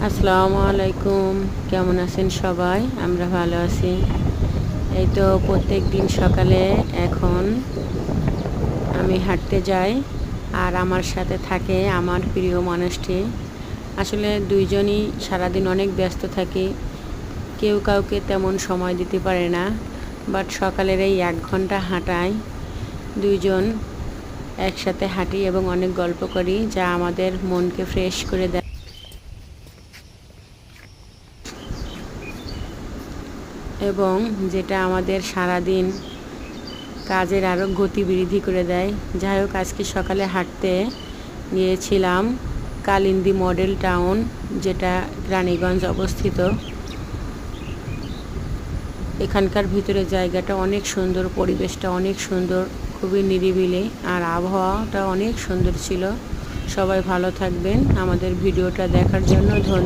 আসসালামু আলাইকুম। কেমন আছেন সবাই? আমরা ভালো আছি। এই তো প্রত্যেক দিন সকালে এখন আমি হাঁটতে যাই, আর আমার সাথে থাকে আমার প্রিয় মানুষটি। আসলে দুইজনই সারাদিন অনেক ব্যস্ত থাকি, কেউ কাউকে তেমন সময় দিতে পারে না। বাট সকালের এই 1 ঘন্টা হাঁটায় দুইজন একসাথে হাঁটি এবং অনেক গল্প করি, যা আমাদের মনকে ফ্রেশ করে দেয় এবং যেটা আমাদের সারাদিন কাজের আরও গতিবৃদ্ধি করে দেয়। যাই হোক, আজকে সকালে হাঁটতে গিয়েছিলাম কালিন্দী মডেল টাউন, যেটা রানীগঞ্জ অবস্থিত। এখানকার ভিতরে জায়গাটা অনেক সুন্দর, পরিবেশটা অনেক সুন্দর, খুবই নিরিবিলি, আর আবহাওয়াটা অনেক সুন্দর ছিল। সবাই ভালো থাকবেন। আমাদের ভিডিওটা দেখার জন্য ধন্যবাদ।